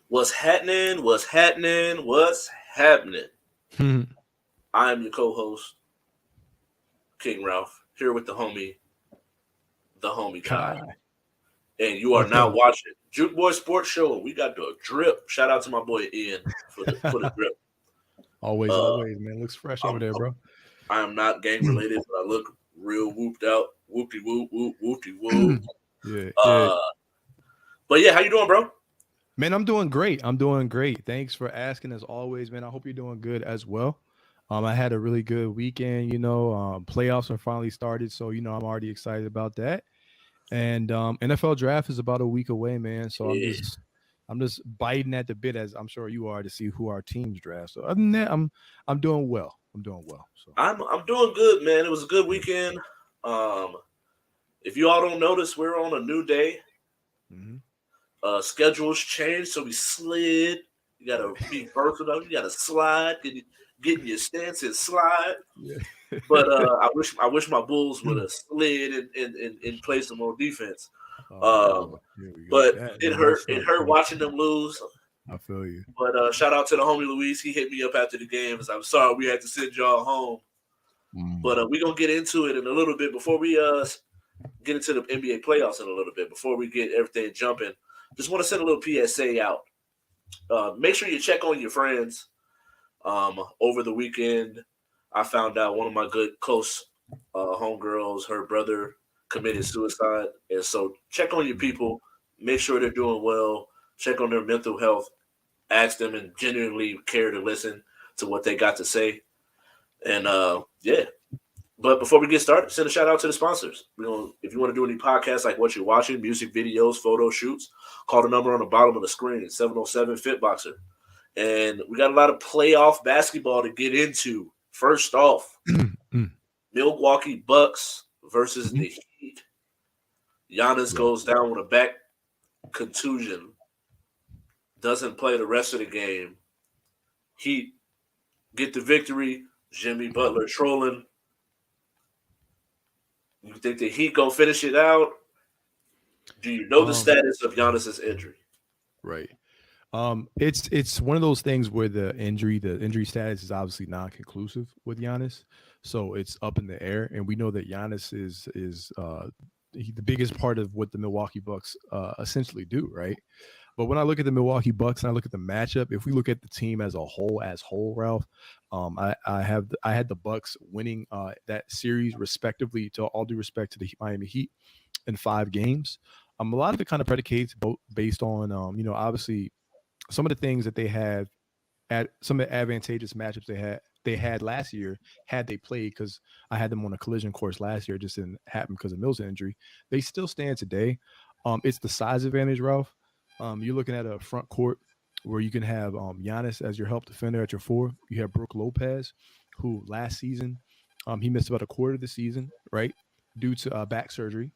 What's happening? What's happening? What's happening? I am your co-host, King Ralph, here with the homie Kai. Kai, And you are what's now up? watching Juke Boy Sports Show. We got the drip. Shout out to my boy Ian for the drip. Uh, always, man. Looks fresh over I'm, there, bro. I am not gang related, but I look real whooped out. Whoopty whoop whoop whoopty whoop. Yeah. Uh, but yeah, how you doing, bro? Man, I'm doing great. I'm doing great. Thanks for asking as always, man. I hope you're doing good as well. I had a really good weekend, playoffs are finally started, so I'm already excited about that. And NFL draft is about a week away, man. So I'm Yeah, just I'm just biting at the bit as I'm sure you are to see who our teams draft. So other than that, I'm doing well. I'm doing well. So I'm doing good, man. It was a good yeah. weekend. Um, if you all don't notice, we're on a new day. Mm-hmm. Schedules changed, so we slid. You gotta be versatile. You gotta slide, get in your stance and slide. Yeah. But I wish my Bulls would have slid and played some more defense. Oh Um, Lord, here we go. but That it man, that hurt. It sucks, hurt bro. watching them lose. I feel you. But shout out to the homie Luis. He hit me up after the game. As I'm sorry we had to send y'all home. Mm. But we're gonna get into it in a little bit before we get into the NBA playoffs in a little bit. Before we get everything jumping, just want to send a little PSA out. Make sure you check on your friends. Over the weekend, I found out one of my good close homegirls, her brother committed suicide, and so check on your people. Make sure they're doing well. Check on their mental health. Ask them and genuinely care to listen to what they got to say. And yeah, but before we get started, send a shout out to the sponsors. If you want to do any podcasts like what you're watching, music videos, photo shoots, call the number on the bottom of the screen, 707 Fitboxer. And we got a lot of playoff basketball to get into. First off, Mm. Milwaukee Bucks versus Mhm. the Heat. Giannis Yeah. goes down with a back contusion, doesn't play the rest of the game. Heat get the victory. Jimmy Butler trolling. You think the Heat gonna finish it out? Do you know the Um. status of Giannis's injury? Right. It's one of those things where the injury status is obviously non-conclusive with Giannis, so it's up in the air, and we know that Giannis is the biggest part of what the Milwaukee Bucks essentially do, right? But when I look at the Milwaukee Bucks and I look at the matchup, if we look at the team as whole, Ralph, I had the Bucks winning that series respectively. To all due respect to the Miami Heat in 5 games, a lot of it kind of predicates based on obviously some of the things that they had at some of the advantageous matchups they had last year had they played, because I had them on a collision course last year. It just didn't happen because of Mills' injury. They still stand today. It's the size advantage, Ralph. You're looking at a front court where you can have Giannis as your help defender at your four. You have Brooke Lopez, who last season he missed about a quarter of the season, right, due to back surgery,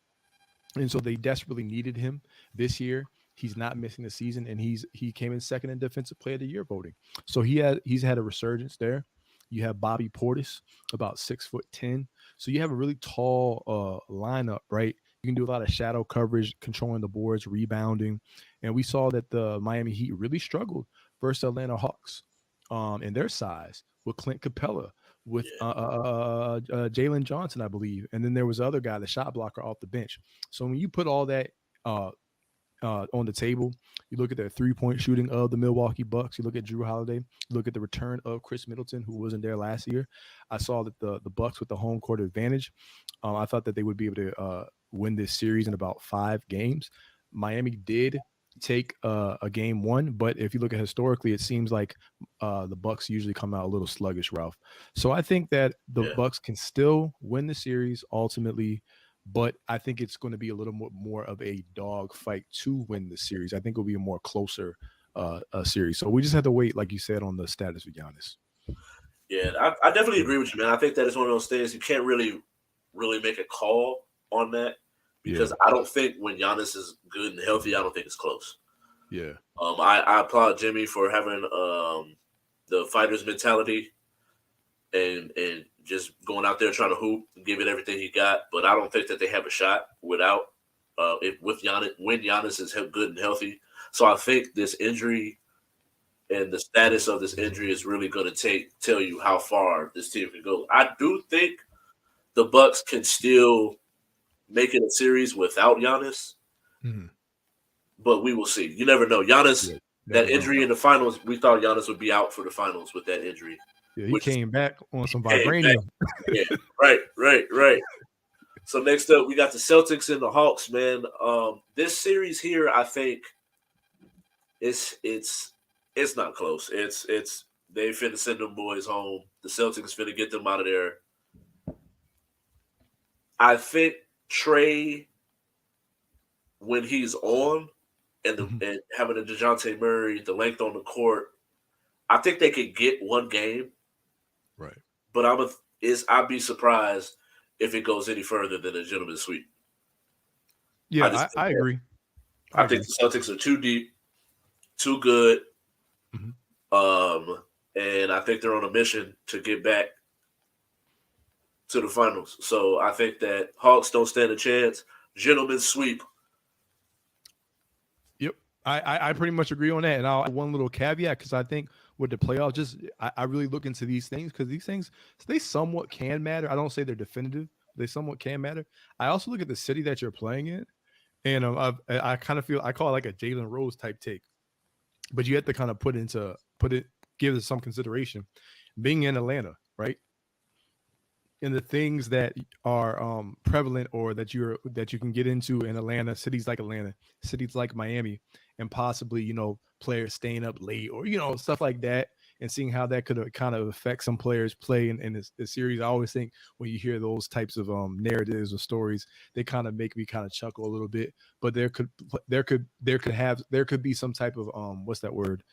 and so they desperately needed him this year. He's not missing the season, and he came in second in defensive player of the year voting. So he's had a resurgence there. You have Bobby Portis, about 6'10". So you have a really tall lineup, right? You can do a lot of shadow coverage, controlling the boards, rebounding, and we saw that the Miami Heat really struggled versus Atlanta Hawks in their size with Clint Capella, with Yeah, Jalen Johnson, I believe, and then there was the other guy, the shot blocker off the bench. So when you put all that uh, on the table, you look at the 3-point shooting of the Milwaukee Bucks. You look at Drew Holiday. You look at the return of Chris Middleton, who wasn't there last year. I saw that the Bucks with the home court advantage. I thought that they would be able to win this series in about 5 games. Miami did take a game one, but if you look at historically, it seems like the Bucks usually come out a little sluggish, Ralph. So I think that the yeah. Bucks can still win the series ultimately, but I think it's going to be a little more of a dog fight to win the series. I think it'll be a more closer series. So we just have to wait, like you said, on the status of Giannis. Yeah, I definitely Yeah, agree with you, man. I think that it's one of those things you can't really make a call on that yeah, because I don't think when Giannis is good and healthy, I don't think it's close. yeah. I applaud Jimmy for having the fighter's mentality and just going out there trying to hoop and give it everything he got. But I don't think that they have a shot without with Giannis when Giannis is good and healthy. So I think this injury and the status of this injury is really going to tell you how far this team can go. I do think the Bucks can still make it a series without Giannis, but we will see. You never know. Giannis, that injury in the finals, we thought Giannis would be out for the finals with that injury. Yeah, he came back on some vibranium. Yeah, right. So next up, we got the Celtics and the Hawks, man. This series here, I think, it's not close. It's they finna send them boys home. The Celtics finna get them out of there. I think Trey, when he's on, and having the DeJounte Murray, the length on the court, I think they could get one game. Right. But I'd be surprised if it goes any further than a gentleman's sweep. Yeah, I agree. I think the Celtics are too deep, too good. And I think they're on a mission to get back to the finals. So I think that Hawks don't stand a chance. Gentleman's sweep. Yep. I pretty much agree on that. And I'll add one little caveat, because I think with the playoffs, I really look into these things, because these things, they somewhat can matter. I don't say they're definitive. They somewhat can matter. I also look at the city that you're playing in. And I kind of feel, I call it like a Jalen Rose type take. But you have to kind of give it some consideration. Being in Atlanta, right? And the things that are prevalent, or that you can get into in Atlanta, cities like Miami, and possibly, players staying up late, or, stuff like that, and seeing how that could kind of affect some players' play in this series. I always think when you hear those types of narratives or stories, they kind of make me kind of chuckle a little bit. But there could be some type of what's that word?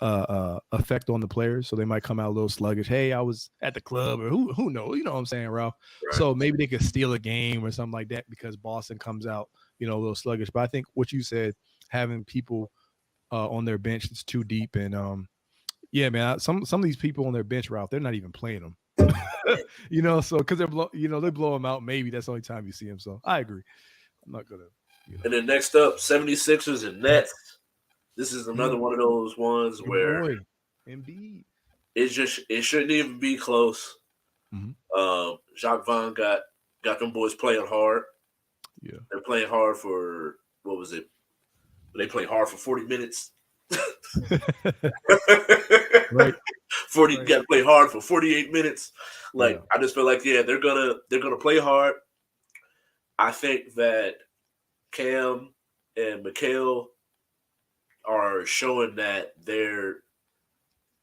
Effect on the players, so they might come out a little sluggish. Hey, I was at the club, or who knows? You know what I'm saying, Ralph? Right. So maybe they could steal a game or something like that, because Boston comes out, a little sluggish. But I think what you said, having people on their bench that's too deep, and yeah, man, some of these people on their bench, Ralph, they're not even playing them. So because they blow them out. Maybe that's the only time you see them. So I agree. I'm not gonna. And then next up, 76ers and Nets. This is another one of those ones where Embiid. It shouldn't even be close. Jacques Vaughn got them boys playing hard. Yeah, they're playing hard for, what was it? They play hard for 40 minutes. Right. 40. Right. Got to play hard for 48 minutes. I just feel like they're gonna play hard. I think that Cam and Mikal are showing that they're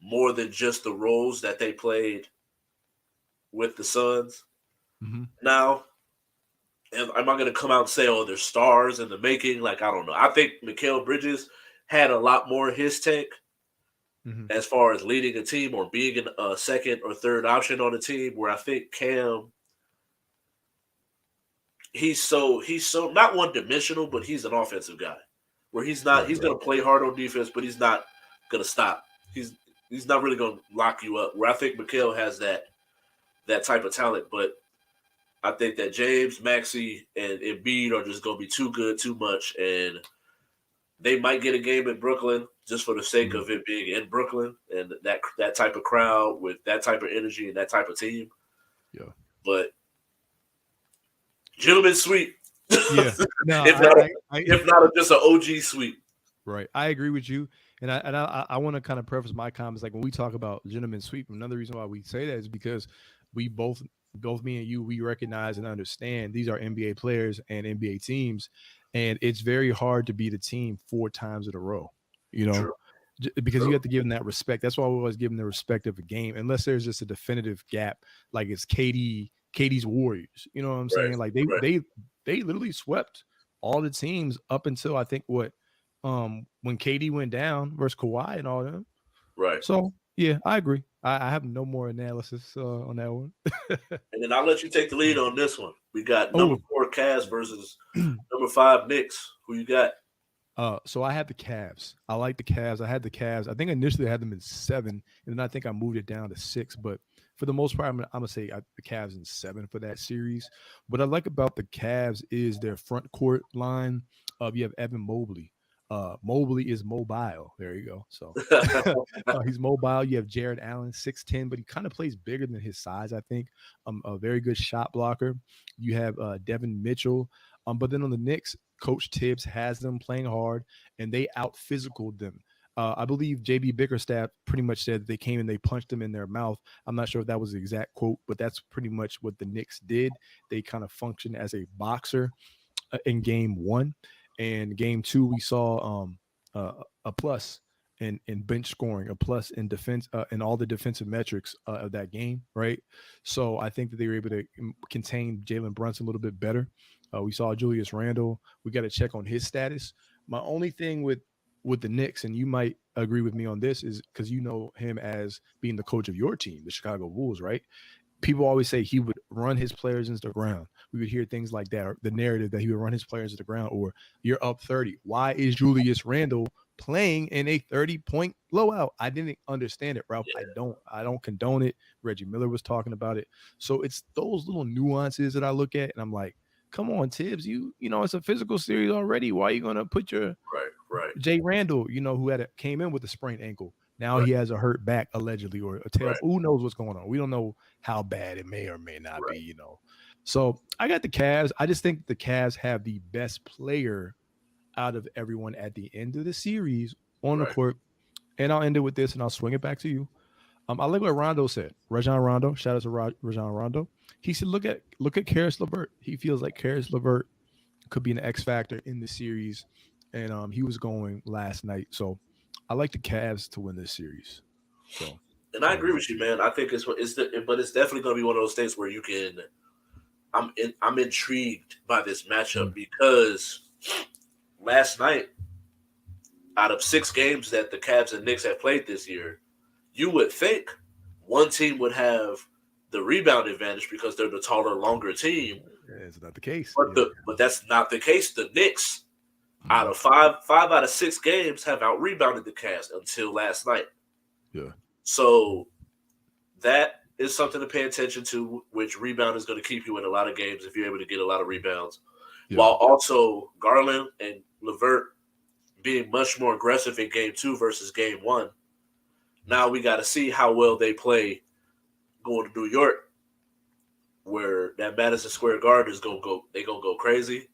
more than just the roles that they played with the Suns. Now, am I going to come out and say, oh, they're stars in the making? I don't know. I think Mikal Bridges had a lot more in his tank as far as leading a team or being a second or third option on a team, where I think Cam, he's so not one-dimensional, but he's an offensive guy. Where he's not, he's going to play hard on defense, but he's not going to stop. He's not really going to lock you up. Where I think Mikal has that type of talent, but I think that James, Maxey, and Embiid are just going to be too good, too much, and they might get a game in Brooklyn just for the sake of it being in Brooklyn and that type of crowd with that type of energy and that type of team. Yeah, but gentlemen's sweep. Yeah, no, if not just an OG sweep. Right, I agree with you, and I want to kind of preface my comments, when we talk about gentlemen's sweep. Another reason why we say that is because we both me and you, we recognize and understand these are NBA players and NBA teams, and it's very hard to beat a team 4 times in a row. True. Because you have to give them that respect. That's why we always give them the respect of a game, unless there's just a definitive gap, like it's KD's Warriors. You know what I'm saying? They literally swept all the teams up until I think when KD went down versus Kawhi and all that. Right. So yeah, I agree. I have no more analysis on that one. And then I'll let you take the lead on this one. We got number 4 Cavs versus number 5 Knicks. Who you got? So I had the Cavs. I like the Cavs. I had the Cavs. I think initially I had them in 7, and then I think I moved it down to 6. But for the most part, I'm gonna say the Cavs in 7 for that series. What I like about the Cavs is their front court line. You have Evan Mobley. Mobley is mobile. There you go. So he's mobile. You have Jared Allen, 6'10", but he kind of plays bigger than his size, I think. A very good shot blocker. You have Devin Mitchell. But then on the Knicks, Coach Tibbs has them playing hard, and they out physicaled them. I believe JB Bickerstaff pretty much said that they came and they punched them in their mouth. I'm not sure if that was the exact quote, but that's pretty much what the Knicks did. They kind of function as a boxer in game one. And game two, we saw a plus in bench scoring, a plus in defense, in all the defensive metrics of that game, right? So I think that they were able to contain Jalen Brunson a little bit better. We saw Julius Randle. We got to check on his status. My only thing with the Knicks, and you might agree with me on this, is because you know him as being the coach of your team, the Chicago Bulls, right? People always say he would run his players into the ground. We would hear things like that, or the narrative that he would run his players into the ground, or you're up 30. Why is Julius Randle playing in a 30-point blowout? I didn't understand it, Ralph. Yeah, I don't condone it. Reggie Miller was talking about it. So it's those little nuances that I look at and I'm like, come on, Tibbs, you know it's a physical series already. Why are you gonna put your right, right, Jay Randall, who came in with a sprained ankle. Now right, he has a hurt back allegedly, or a tail. right, Who knows what's going on? We don't know how bad it may or may not right, be. So I got the Cavs. I just think the Cavs have the best player out of everyone at the end of the series on the right. court. And I'll end it with this, and I'll swing it back to you. I like what Rondo said. Rajon Rondo, shout out to Rajon Rondo. He said, look at Karis LeVert. He feels like Karis LeVert could be an X factor in the series, and he was going last night. So I like the Cavs to win this series. So And I there agree you go. with you, man. I think but it's definitely going to be one of those things where you can. I'm intrigued by this matchup Mm. because last night, out of 6 games that the Cavs and Knicks have played this year, you would think one team would have the rebound advantage because they're the taller, longer team. It's not the case. But Yeah. that's not the case. The Knicks, out Mhm. of five out of 6 games, have out rebounded the Cavs until last night. Yeah. So that is something to pay attention to, which rebound is going to keep you in a lot of games if you're able to get a lot of rebounds. Yeah. While also Garland and LeVert being much more aggressive in game two versus game one. Now we got to see how well they play going to New York, where that Madison Square Garden is going to go. They're going to go crazy.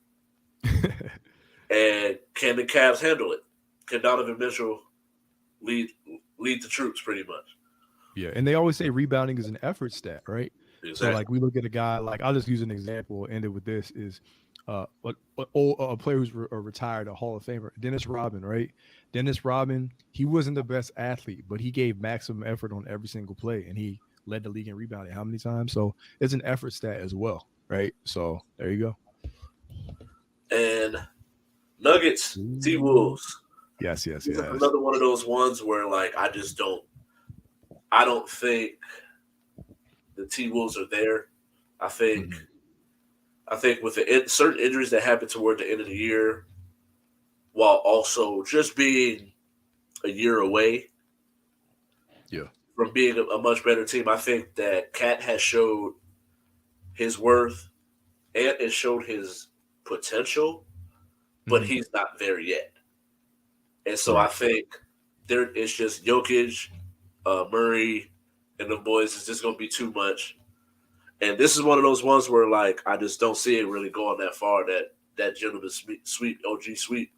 And can the Cavs handle it? Can Donovan Mitchell lead lead the troops pretty much? Yeah, and they always say rebounding is an effort stat, right? So Exactly. like we look at a guy like I'll just use an example. End it with this is a player who's retired, a Hall of Famer, Dennis Rodman, right? Dennis Rodman, he wasn't the best athlete, but he gave maximum effort on every single play, and he led the league in rebounding how many times? So it's an effort stat as well, right? So there you go. And Nuggets, T Ooh. Wolves. Yes, yes, This is yes. another one of those ones where like I just don't. I don't think the T Wolves are there. I think Mhm. I think with the certain injuries that happened toward the end of the year, while also just being a year away Yeah. from being a much better team, I think that Cat has showed his worth and it showed his potential, but Mhm. he's not there yet. And so I Right. think there it's just Jokic, Murray, and the boys is just going to be too much. And this is one of those ones where like I just don't see it really going that far. That gentleman sweep, OG sweep.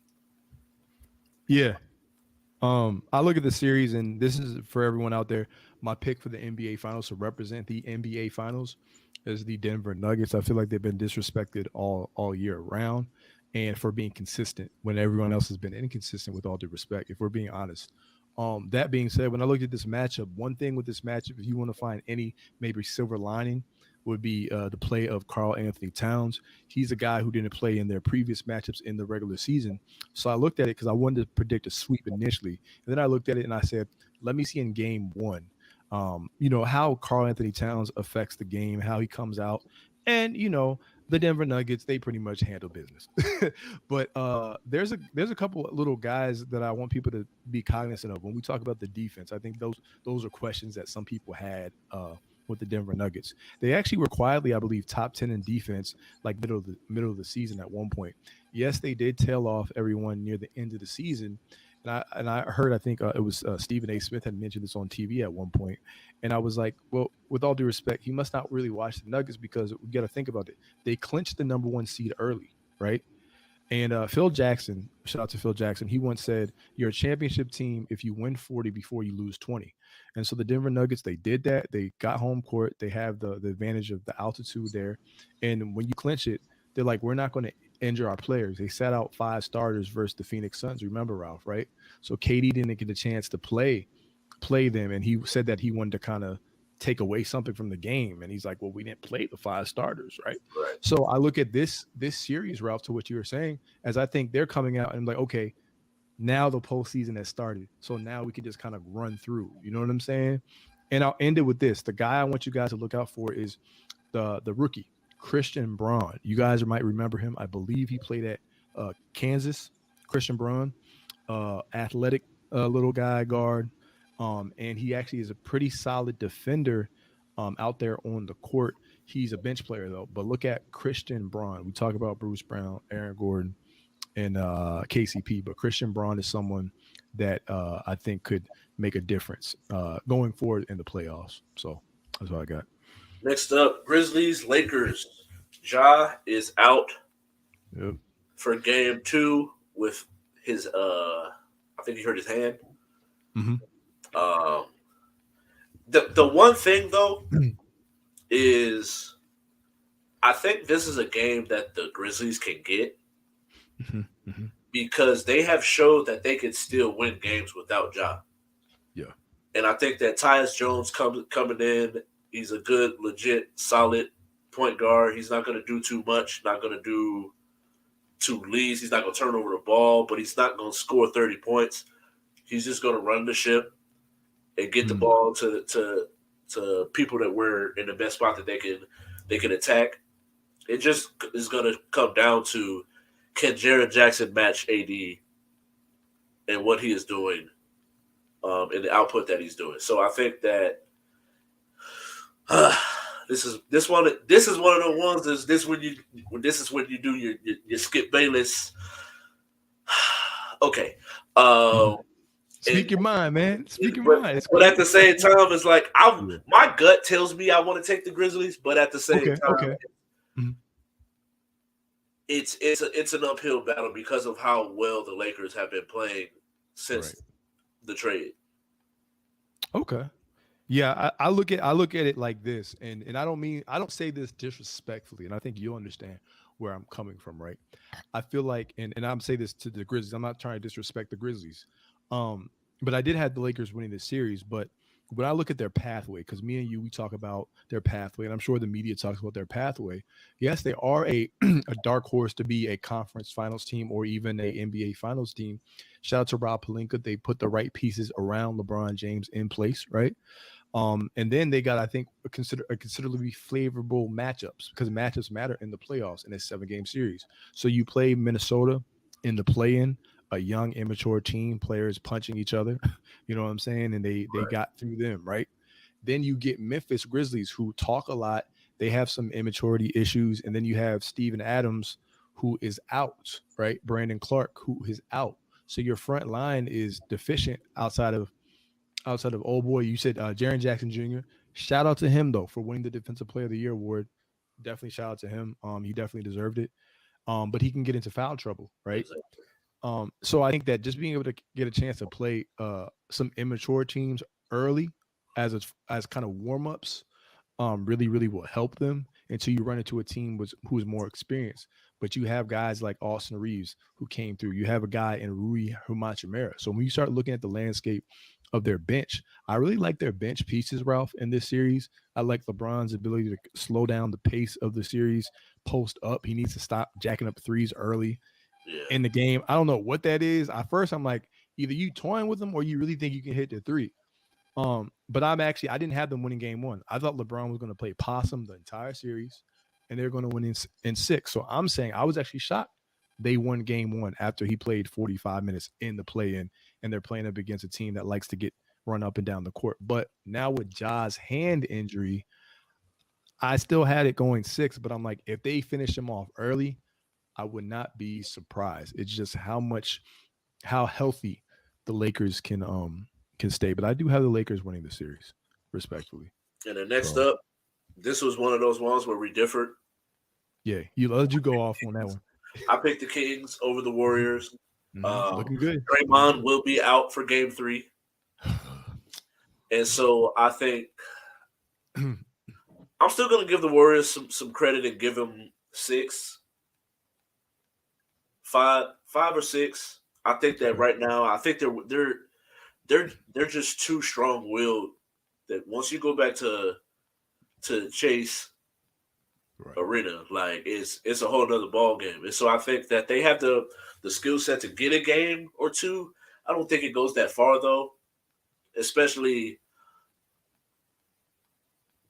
Yeah. I look at the series, and this is for everyone out there. My pick for the NBA Finals to represent the NBA Finals is the Denver Nuggets. I feel like they've been disrespected all year round, and for being consistent when everyone else has been inconsistent. With all due respect, if we're being honest. That being said, when I looked at this matchup, one thing with this matchup, if you want to find any maybe silver lining, would be the play of Carl Anthony Towns. He's a guy who didn't play in their previous matchups in the regular season, so I looked at it because I wanted to predict a sweep initially, and then I looked at it and I said, let me see in game one, how Carl Anthony Towns affects the game, how he comes out, and the Denver Nuggets, they pretty much handle business. But there's a couple of little guys that I want people to be cognizant of when we talk about the defense. I think those are questions that some people had. with the Denver Nuggets. They actually were quietly, I believe, top 10 in defense, like middle of the season at one point. Yes, they did tail off everyone near the end of the season. And I heard, I think it was Stephen A. Smith had mentioned this on TV at one point, and I was like, well, with all due respect, he must not really watch the Nuggets because we got to think about it. They clinched the number one seed early, right? And Phil Jackson, shout out to Phil Jackson, he once said, "You're a championship team if you win 40 before you lose 20." And so the Denver Nuggets, they did that. They got home court. They have the advantage of the altitude there. And when you clinch it, they're like, we're not going to injure our players. They sat out five starters versus the Phoenix Suns. Remember, Ralph, right? So KD didn't get a chance to play them, and he said that he wanted to kind of take away something from the game. And he's like, well, we didn't play the five starters, right? Right. So I look at this series, Ralph, to what you were saying, as I think they're coming out and I'm like, okay, now the postseason has started. So now we can just kind of run through. You know what I'm saying? And I'll end it with this. The guy I want you guys to look out for is the rookie, Christian Braun. You guys might remember him. I believe he played at Kansas. Christian Braun, athletic little guy guard. And he actually is a pretty solid defender out there on the court. He's a bench player though. But look at Christian Braun. We talk about Bruce Brown, Aaron Gordon, and KCP, but Christian Braun is someone that I think could make a difference going forward in the playoffs. So that's what I got. Next up, Grizzlies, Lakers. Ja is out Yep. for game 2 with his I think he hurt his hand. Mm-hmm. The one thing though is I think this is a game that the Grizzlies can get Mm-hmm. Mm-hmm. because they have showed that they can still win games without Ja. Yeah. And I think that Tyus Jones coming in, he's a good, legit, solid point guard. He's not going to do too much, not going to do two leads. He's not going to turn over the ball, but he's not going to score 30 points. He's just going to run the ship and get the ball to people that were in the best spot that they can attack. It just is going to come down to can Jaren Jackson match AD and what he is doing and the output that he's doing. So I think that this is one of the ones this is when you do your Skip Bayless. Okay. Speak your mind, man. Speak your mind. But at the same time, it's like my gut tells me I want to take the Grizzlies, but at the same time, it's an uphill battle because of how well the Lakers have been playing since the trade. Okay. Yeah, I look at it like this, and I don't say this disrespectfully, and I think you'll understand where I'm coming from, right? I feel like, and I'm saying this to the Grizzlies. I'm not trying to disrespect the Grizzlies, but I did have the Lakers winning this series. But when I look at their pathway, because me and you, we talk about their pathway, and I'm sure the media talks about their pathway. Yes, they are a dark horse to be a conference finals team or even a NBA finals team. Shout out to Rob Pelinka. They put the right pieces around LeBron James in place, right? And then they got, I think, a considerably favorable matchups because matchups matter in the playoffs in a 7-game series. So you play Minnesota in the play-in, a young, immature team, players punching each other, you know what I'm saying? And they got through them, right? Then you get Memphis Grizzlies who talk a lot. They have some immaturity issues. And then you have Steven Adams who is out, right? Brandon Clark who is out. So your front line is deficient outside of old boy. You said Jaren Jackson Jr. Shout out to him though for winning the Defensive Player of the Year award. Definitely shout out to him. He definitely deserved it. But he can get into foul trouble, right? Exactly. So I think that just being able to get a chance to play some immature teams early as kind of warm-ups really, really will help them until you run into a team who is more experienced. But you have guys like Austin Reeves who came through. You have a guy in Rui Hachimura. So when you start looking at the landscape of their bench, I really like their bench pieces, Ralph, in this series. I like LeBron's ability to slow down the pace of the series, post up. He needs to stop jacking up threes early in the game. I don't know what that is. At first, I'm like, either you toying with them or you really think you can hit the three. But I didn't have them winning game 1. I thought LeBron was going to play possum the entire series, and they're going to win in 6. So I'm saying I was actually shocked they won game 1 after he played 45 minutes in the play-in, and they're playing up against a team that likes to get run up and down the court. But now with Ja's hand injury, I still had it going 6, but I'm like, if they finish them off early, I would not be surprised. It's just how healthy the Lakers can stay. But I do have the Lakers winning the series, respectfully. And then next So up, this was one of those ones where we differed. yeah, you go off on that one. I picked the Kings over the Warriors. Looking good. Draymond will be out for Game 3, and so I think I'm still going to give the Warriors some credit and give them 6, 5 or 6. I think that right now, I think they're just too strong willed. That once you go back to Chase Arena, like it's a whole nother ball game. And so I think that they have the skill set to get a game or two. I don't think it goes that far though. Especially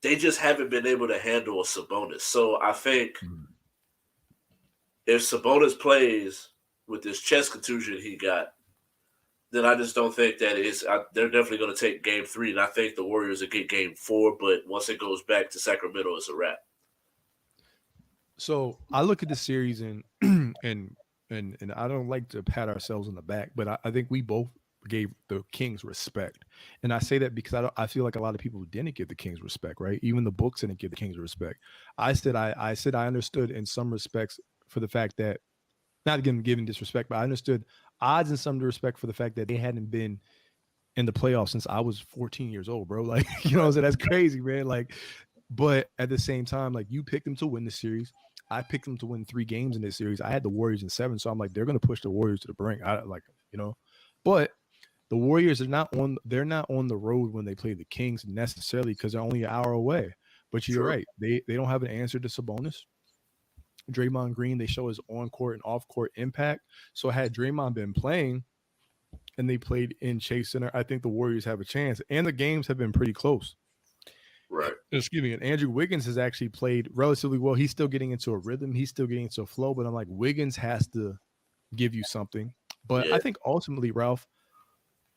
they just haven't been able to handle a Sabonis. So I think if Sabonis plays with this chest contusion he got, then I just don't think that they're definitely going to take Game 3, and I think the Warriors will get Game 4. But once it goes back to Sacramento, it's a wrap. So I look at the series and I don't like to pat ourselves on the back, but I think we both gave the Kings respect, and I say that because I feel like a lot of people didn't give the Kings respect, right? Even the books didn't give the Kings respect. I said I understood in some respects for the fact that, not giving disrespect, but I understood odds in some respect for the fact that they hadn't been in the playoffs since I was 14 years old, bro. Like, you know what I'm saying? That's crazy, man. Like, but at the same time, like, you picked them to win the series. I picked them to win 3 games in this series. I had the Warriors in 7, so I'm like, they're going to push the Warriors to the brink. I like, you know, but the Warriors are they're not on the road when they play the Kings necessarily because they're only an hour away. But you're right. They don't have an answer to Sabonis. Draymond Green, they show his on-court and off-court impact. So had Draymond been playing and they played in Chase Center, I think the Warriors have a chance. And the games have been pretty close. Right. Excuse me. And Andrew Wiggins has actually played relatively well. He's still getting into a rhythm. He's still getting into a flow. But I'm like, Wiggins has to give you something. But I think ultimately, Ralph,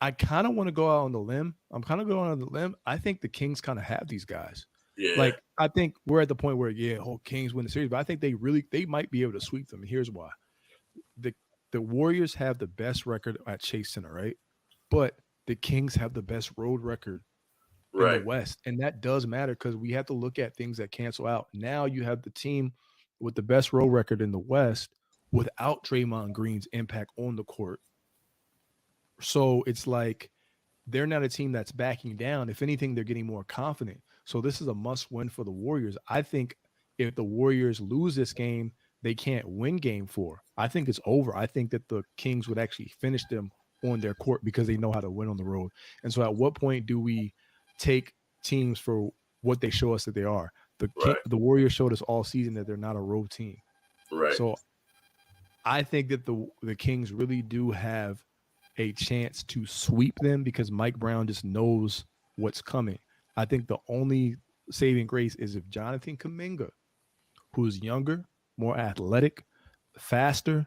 I kind of want to go out on the limb. I'm kind of going on the limb. I think the Kings kind of have these guys. Yeah. Like, I think we're at the point where, Kings win the series, but I think they might be able to sweep them. And here's why. The Warriors have the best record at Chase Center, right? But the Kings have the best road record in the West. And that does matter because we have to look at things that cancel out. Now you have the team with the best road record in the West without Draymond Green's impact on the court. So it's like they're not a team that's backing down. If anything, they're getting more confident. So this is a must-win for the Warriors. I think if the Warriors lose this game, they can't win Game 4. I think it's over. I think that the Kings would actually finish them on their court because they know how to win on the road. And so at what point do we take teams for what they show us that they are? The Warriors showed us all season that they're not a road team. Right. So I think that the Kings really do have a chance to sweep them because Mike Brown just knows what's coming. I think the only saving grace is if Jonathan Kuminga, who's younger, more athletic, faster,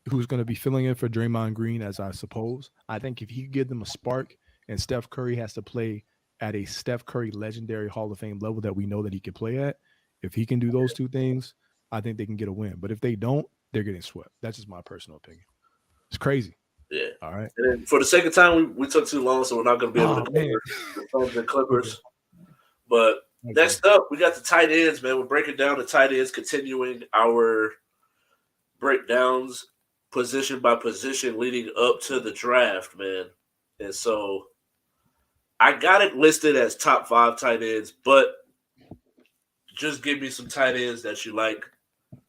who's going to be filling in for Draymond Green, as I suppose. I think if he could give them a spark and Steph Curry has to play at a Steph Curry legendary Hall of Fame level that we know that he can play at, if he can do those two things, I think they can get a win. But if they don't, they're getting swept. That's just my personal opinion. It's crazy. Yeah. All right. And then for the second time, we took too long, so we're not going to be able to cover the Suns and Clippers. Okay. But next up, we got the tight ends, man. We're breaking down the tight ends, continuing our breakdowns position by position leading up to the draft, man. And so I got it listed as top 5 tight ends, but just give me some tight ends that you like.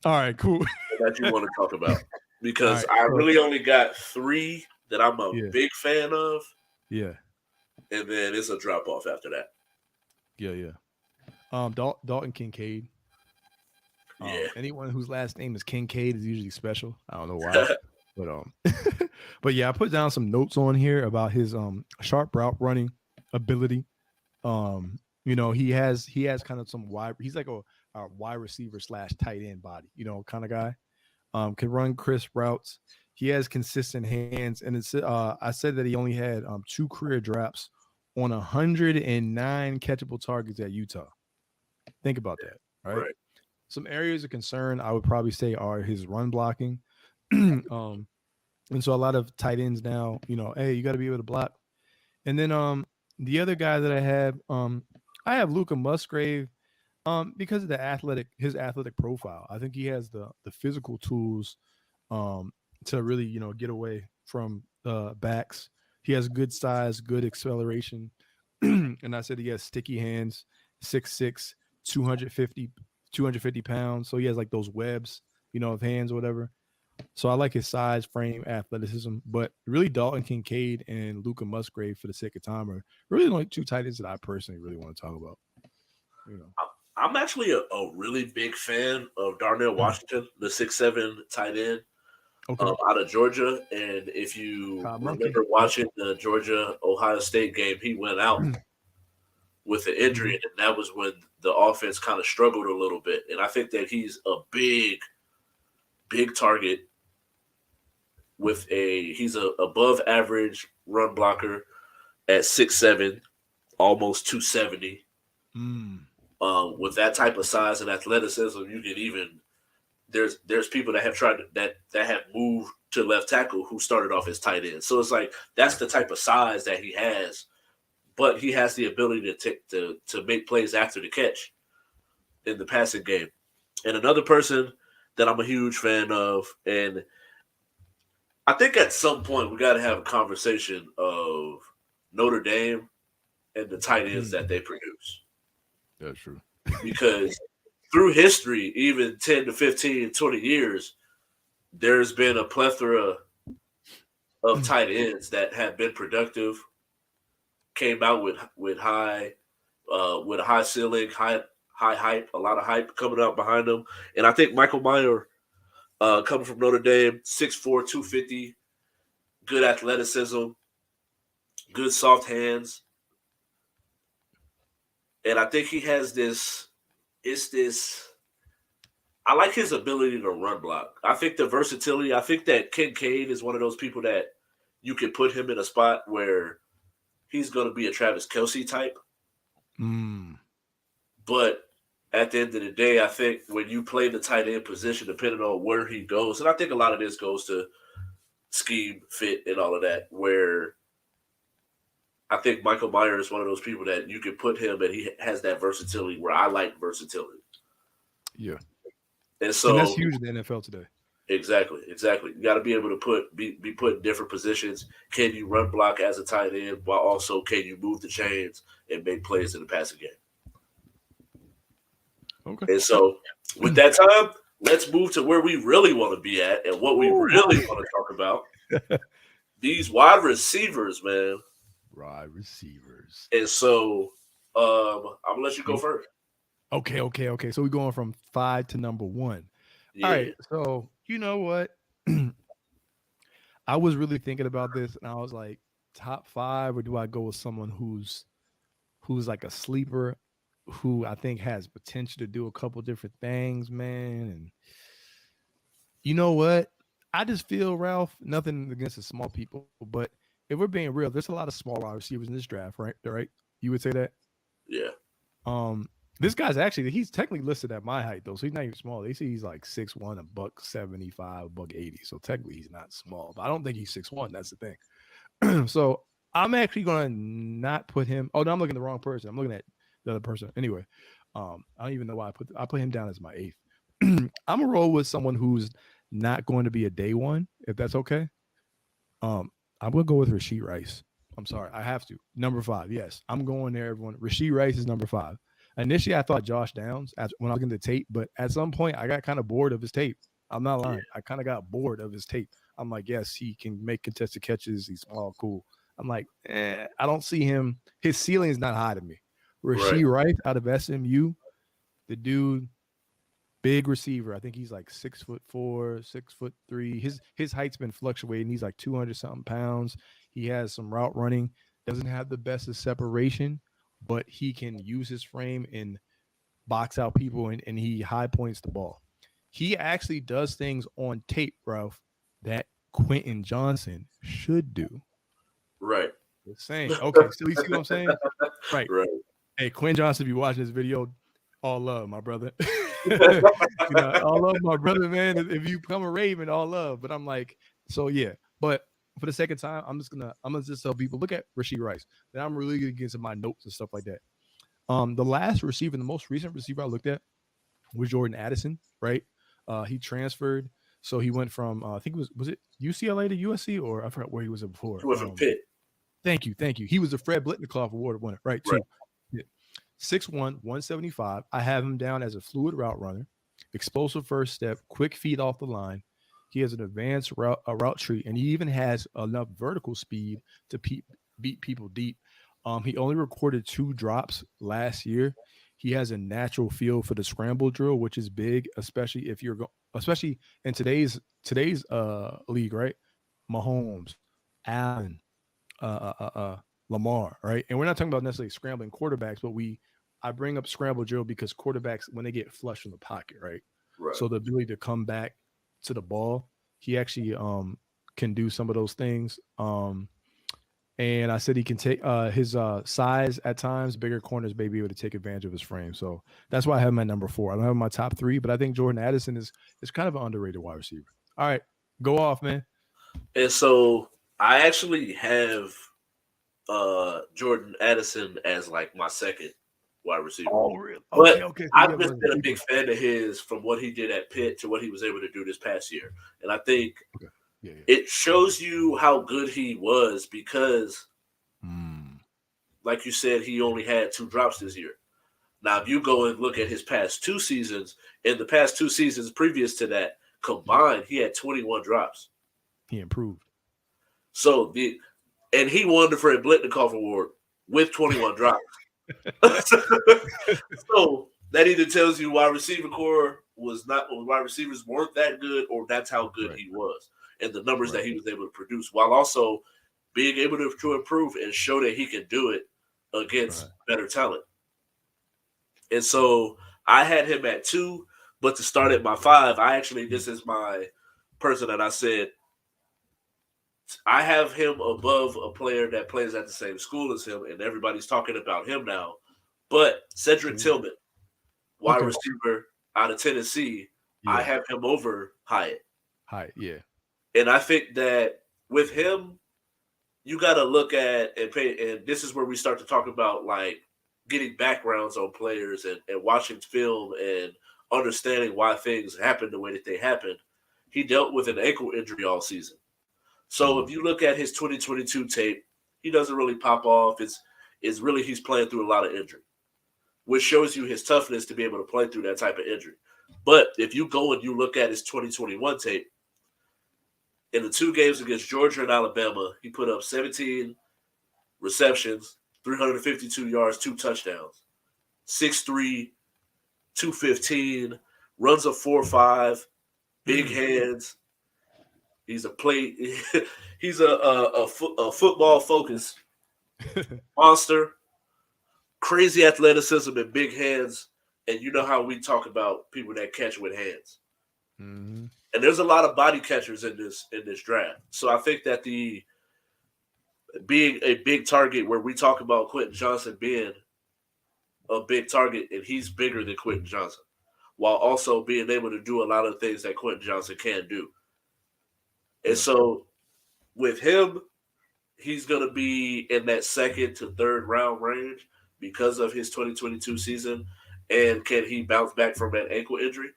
All right, cool. That you want to talk about. Because I really only got 3 that I'm a big fan of. Yeah. And then it's a drop-off after that. Yeah. Dalton Kincaid. Anyone whose last name is Kincaid is usually special. I don't know why. But but yeah, I put down some notes on here about his sharp route running ability. He has kind of some he's like a wide receiver / tight end body, kind of guy. Can run crisp routes. He has consistent hands, and it's I said that he only had 2 career drops on 109 catchable targets at Utah. Think about that, right? Right. Some areas of concern I would probably say are his run blocking. And so a lot of tight ends now, hey, you got to be able to block. And then the other guy that I have Luka Musgrave because of his athletic profile. I think he has the physical tools to really, get away from backs. He has good size, good acceleration. And I said he has sticky hands, 6'6", 250 pounds. So he has like those webs, of hands or whatever. So I like his size, frame, athleticism. But really, Dalton Kincaid and Luka Musgrave, for the sake of time, are really the only two tight ends that I personally really want to talk about. I'm actually a really big fan of Darnell Washington, the 6'7" tight end Okay. out of Georgia. And if you Monkey. remember watching the Georgia Ohio State game, he went out with an injury, and that was when the offense kind of struggled a little bit. And I think that he's a big target he's a above average run blocker at 6'7", almost 270. With that type of size and athleticism, you can even there's people that have tried that have moved to left tackle who started off as tight end. So it's like that's the type of size that he has, but he has the ability to make plays after the catch in the passing game. And another person that I'm a huge fan of, and I think at some point we got to have a conversation of Notre Dame and the tight ends that they produce. That's true. Because through history, even 10 to 15, 20 years, there's been a plethora of tight ends that have been productive, came out with high with a high ceiling, high hype, a lot of hype coming out behind them. And I think Michael Mayer, coming from Notre Dame, 6'4", 250, good athleticism, good soft hands. And I think he has I like his ability to run block. I think the versatility, I think that Kincaid is one of those people that you can put him in a spot where he's going to be a Travis Kelce type. But at the end of the day, I think when you play the tight end position, depending on where he goes, and I think a lot of this goes to scheme, fit, and all of that, where I think Michael Mayer is one of those people that you can put him and he has that versatility where I like versatility. Yeah. And so that's huge in the NFL today. Exactly. You got to be able to be put in different positions. Can you run block as a tight end while also can you move the chains and make plays in the passing game? Okay. And so with that time, let's move to where we really want to be at and what we really want to talk about. These wide receivers, man. Wide receivers. And so I'm gonna let you go first. Okay. So we're going from 5 to number 1. Yeah. All right. So you know what? I was really thinking about this, and I was like, top 5, or do I go with someone who's like a sleeper, who I think has potential to do a couple different things, man? And you know what? I just feel, Ralph, nothing against the small people, but if we're being real, there's a lot of small wide receivers in this draft, right? You would say that? Yeah. This guy's he's technically listed at my height though, so he's not even small. They say he's like 6'1", $175, $180. So technically he's not small, but I don't think he's 6'1". That's the thing. So I'm actually gonna not put him. Oh no, I'm looking at the wrong person. I'm looking at the other person. Anyway, I don't even know why I put him down as my 8th. I'm gonna roll with someone who's not going to be a day one, if that's okay. I'm gonna go with Rashee Rice. I'm sorry, I have to. Number 5, yes, I'm going there. Everyone, Rashee Rice is number 5. Initially, I thought Josh Downs when I was looking at the tape, but at some point, I got kind of bored of his tape. I'm not lying. I kind of got bored of his tape. I'm like, yes, he can make contested catches. He's small, cool. I'm like, I don't see him. His ceiling is not high to me. Rashee Rice out of SMU, the dude, big receiver. I think he's like 6'4", 6'3". His height's been fluctuating. He's like 200 something pounds. He has some route running. Doesn't have the best of separation, but he can use his frame and box out people, and he high points the ball. He actually does things on tape, Ralph, that Quentin Johnson should do. Right. The same. Okay, so you see what I'm saying? Right. Right. Hey, Quentin Johnson, if you're watching this video, All love, my brother. All love, my brother, man. If you become a Raven, all love. But I'm like, so yeah. But for the second time, I'm gonna just tell people, look at Rasheed Rice. Then I'm really gonna get into my notes and stuff like that. The last receiver, the most recent receiver I looked at was Jordan Addison, right? He transferred, so he went from I think it was it UCLA to USC, or I forgot where he was at before. He went from Pitt. Thank you. He was the Fred Blitnikoff Award winner, right? Right. Too. Yeah. 6'1", 175. I have him down as a fluid route runner, explosive first step, quick feet off the line. He has an advanced route tree, and he even has enough vertical speed to beat people deep. He only recorded 2 drops last year. He has a natural feel for the scramble drill, which is big, especially if you're especially in today's league, right? Mahomes, Allen, Lamar, right? And we're not talking about necessarily scrambling quarterbacks, but I bring up scramble drill because quarterbacks, when they get flushed from the pocket, right? Right. So the ability to come back to the ball, he actually can do some of those things. And I said he can take his size at times, bigger corners may be able to take advantage of his frame. So that's why I have my number 4. I don't have my top 3, but I think Jordan Addison is kind of an underrated wide receiver. All right, go off, man. And so I actually have Jordan Addison as like my second wide receiver. Oh, really? But Okay. I've just been a big fan of his from what he did at Pitt to what he was able to do this past year. And I think it shows you how good he was because, like you said, he only had 2 drops this year. Now, if you go and look at his past 2 seasons, in the past 2 seasons previous to that, combined, he had 21 drops. He improved. So and he won the Fred Blitnikoff Award with 21 drops. So that either tells you wide receiver core wide receivers weren't that good, or that's how good he was, and the numbers that he was able to produce, while also being able to improve and show that he can do it against better talent. And so I had him at 2, but to start at my 5, this is my person that I said I have him above a player that plays at the same school as him, and everybody's talking about him now. But Cedric Tillman, wide receiver out of Tennessee, I have him over Hyatt. And I think that with him, you got to look at and this is where we start to talk about like getting backgrounds on players and watching film and understanding why things happen the way that they happened. He dealt with an ankle injury all season. So if you look at his 2022 tape, he doesn't really pop off. It's really he's playing through a lot of injury, which shows you his toughness to be able to play through that type of injury. But if you go and you look at his 2021 tape, in the 2 games against Georgia and Alabama, he put up 17 receptions, 352 yards, 2 touchdowns, 6'3", 215, runs a 4.5, big hands. He's he's a football focused monster, crazy athleticism and big hands. And you know how we talk about people that catch with hands. Mm-hmm. And there's a lot of body catchers in this draft. So I think that being a big target, where we talk about Quentin Johnson being a big target, and he's bigger than Quentin Johnson, while also being able to do a lot of things that Quentin Johnson can do. And so with him, he's going to be in that 2nd to 3rd round range because of his 2022 season. And can he bounce back from that ankle injury?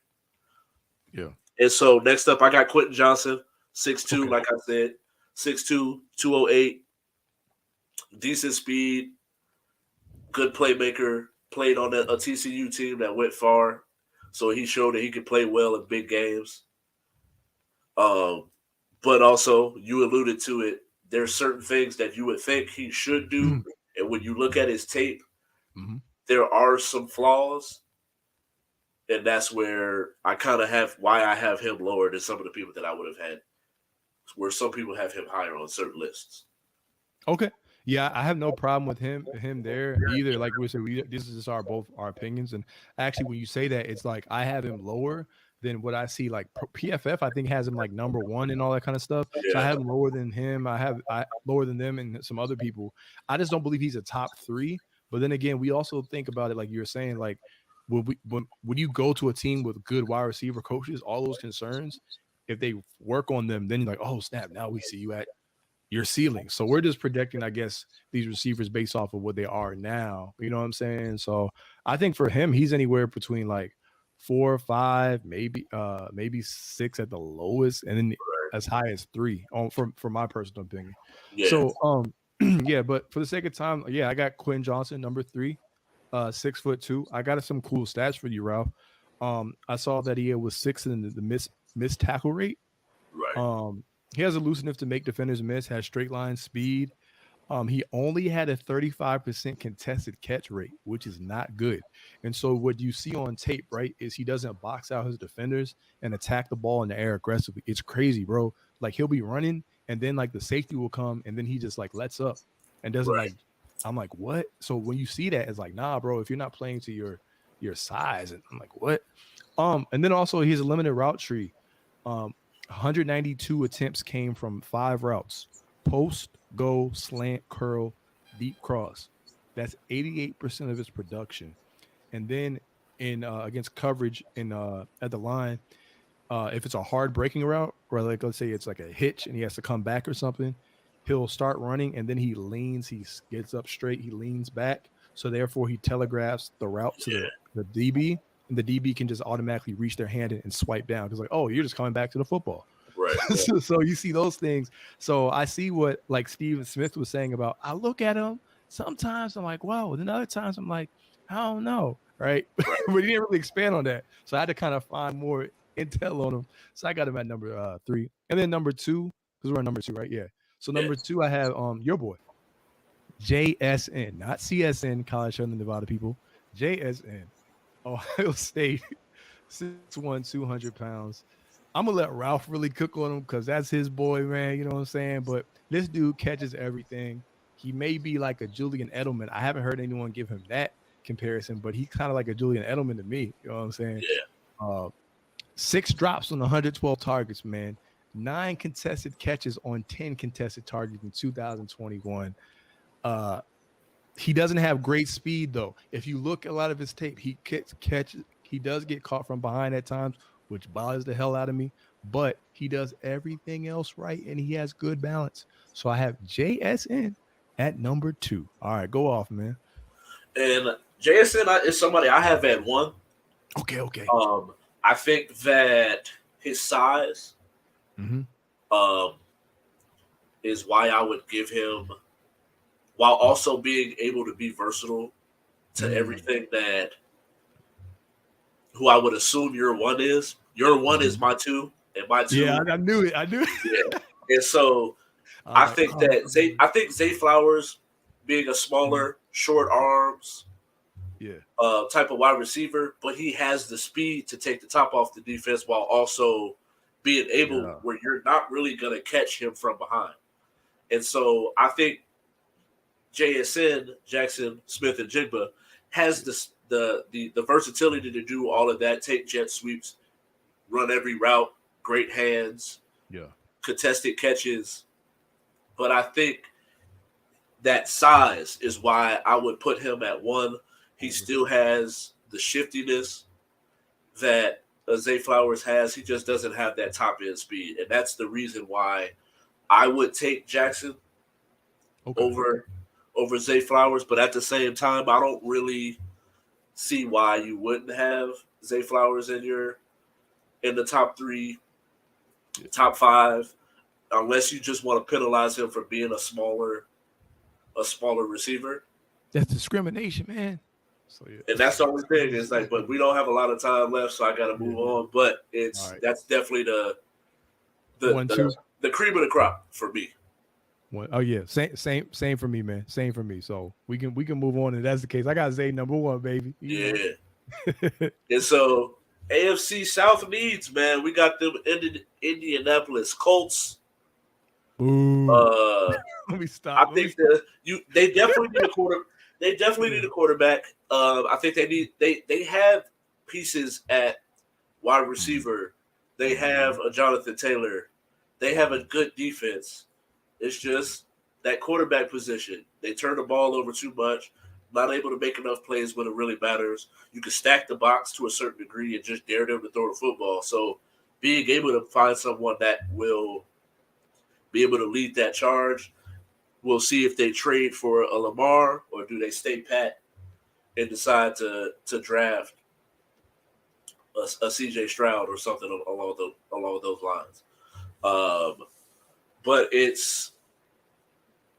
Yeah. And so next up, I got Quentin Johnson, 6'2", like I said, 6'2", 208, decent speed, good playmaker, played on a TCU team that went far. So he showed that he could play well in big games. But also, you alluded to it, there's certain things that you would think he should do. And when you look at his tape, there are some flaws. And that's where I kind of have why I have him lower than some of the people that I would have had, where some people have him higher on certain lists. Okay. Yeah, I have no problem with him there either. Like we said, this is just both our opinions. And actually, when you say that, it's like I have him lower than what I see. Like PFF, I think has him like number 1 and all that kind of stuff. Yeah. So I have him lower than him. I lower than them and some other people. I just don't believe he's a top 3. But then again, we also think about it like you were saying, like when you go to a team with good wide receiver coaches, all those concerns, if they work on them, then you're like, oh snap, now we see you at your ceiling. So we're just projecting, I guess, these receivers based off of what they are now. You know what I'm saying? So I think for him, he's anywhere between like 4 or 5, maybe 6 at the lowest, and then as high as 3 on for my personal opinion. Yeah, So yeah, but for the sake of time, yeah, I got Quinn Johnson, number 3, 6'2". I got some cool stats for you, Ralph. I saw that he was 6th in the miss tackle rate. right, Um, he has elusiveness to make defenders miss, has straight line speed. He only had a 35% contested catch rate, which is not good. And so what you see on tape, right, is he doesn't box out his defenders and attack the ball in the air aggressively. It's crazy, bro. Like he'll be running and then like the safety will come and then he just like lets up and doesn't right. like. I'm like, what? So when you see that, it's like, nah, bro, if you're not playing to your size, and I'm like, what? And then also he's a limited route tree. 192 attempts came from 5 routes: post, go, slant, curl, deep cross. That's 88% of his production. And then in against coverage in at the line, if it's a hard breaking route, or like let's say it's like a hitch and he has to come back or something, he'll start running and then he leans, he gets up straight, he leans back. So therefore he telegraphs the route to Yeah, the DB, and the DB can just automatically reach their hand and swipe down because like, oh, you're just coming back to the football. right. Yeah, So you see those things. So I see what like Steven Smith was saying about I look at him sometimes I'm like, wow, and then other times I'm like, I don't know, right? right. But he didn't really expand on that. So I had to kind of find more intel on him. So I got him at number 3. And then number 2, because we're on number 2, right? Yeah. So number Yes, 2, I have your boy, JSN, not CSN, College Southern Nevada people. JSN, Ohio State, 6'1", 200 pounds. I'm gonna let Ralph really cook on him because that's his boy, man. You know what I'm saying? But this dude catches everything. He may be like a Julian Edelman. I haven't heard anyone give him that comparison, but he's kind of like a Julian Edelman to me. You know what I'm saying? yeah. Uh, 6 drops on 112 targets, man. 9 contested catches on 10 contested targets in 2021. Uh, he doesn't have great speed though. If you look at a lot of his tape, he catches. He does get caught from behind at times, which bothers the hell out of me. But he does everything else right, and he has good balance. So I have JSN at number 2. All right, go off, man. And JSN is somebody I have at 1. Okay. I think that his size Mm-hmm. um, is why I would give him, while also being able to be versatile to everything that who I would assume your 1 is. Your 1 is my 2, and my 2, Yeah, I knew it. yeah. And so I I was like, think oh, that I think Zay Flowers, being a smaller, short arms yeah, type of wide receiver, but he has the speed to take the top off the defense while also being able yeah. where you're not really going to catch him from behind. And so I think JSN, Jackson Smith and Jigba, has the versatility to do all of that, take jet sweeps, run every route, great hands, Yeah. contested catches. But I think that size is why I would put him at 1. He still has the shiftiness that Zay Flowers has. He just doesn't have that top end speed. And that's the reason why I would take Jackson Okay. over Zay Flowers. But at the same time, I don't really see why you wouldn't have Zay Flowers in the top 3, top 5, unless you just want to penalize him for being a smaller receiver. That's discrimination, man. So yeah. And that's the only thing is like, but we don't have a lot of time left, so I got to move on. But All right. that's definitely the 1, 2. the cream of the crop for me. Oh yeah, same for me, man. Same for me. So we can move on if that's the case. I got Zay number 1, baby. Yeah. And so AFC South needs, man. We got them Indianapolis Colts. Ooh. Let me stop. I think they definitely need a quarter. They definitely need a quarterback. I think they have pieces at wide receiver. They have a Jonathan Taylor. They have a good defense. It's just that quarterback position. They turn the ball over too much. not able to make enough plays when it really matters. You can stack the box to a certain degree and just dare them to throw the football. So being able to find someone that will be able to lead that charge, we'll see if they trade for a Lamar or do they stay pat and decide to draft a CJ Stroud or something along those lines. But it's